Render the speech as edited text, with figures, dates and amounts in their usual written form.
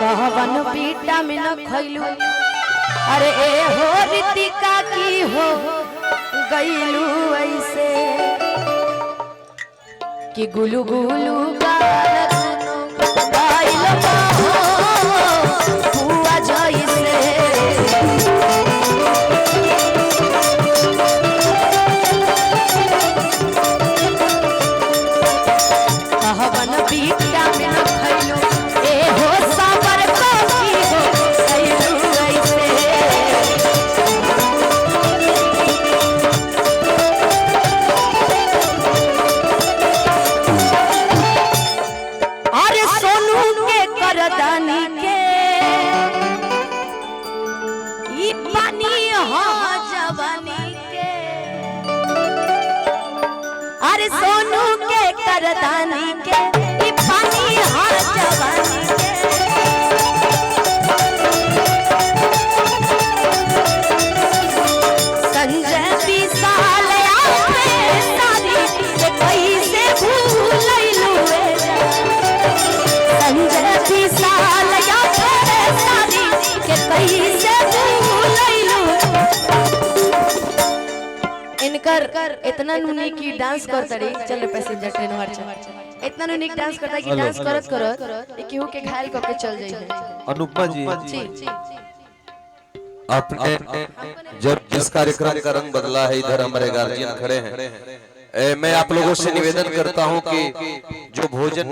कहवन विटामिन खइलू अरे ए हो ऋतिका की हो गईलू ऐसे कि गुलू गुलू गान गाइल हो हुआ जैसे कहवन विटामिन खइलू ए हो साबर की हो गईलू ऐसे अरे सोनू के करदानी के ई पानी हो जवानी के अरे सोनू के करदानी के ई पानी हो जवानी के संजय विशाल आवे सारी के कैसे भूलैलू संजय विशाल आवे सारी के कैसे भूलैलू इनकर इतना नुनीक डांस करता रे चल पैसेंजर ट्रेन वार चल इतना नुनीक डांस करता कि डांस करत करत केहू के घायल क के चल जाई है अनुपमा जी आपने जब जिस कार्यक्रम का रंग बदला है इधर हमारे गार्जियन खड़े हैं मैं आप लोगों से निवेदन करता हूं कि जो भोजन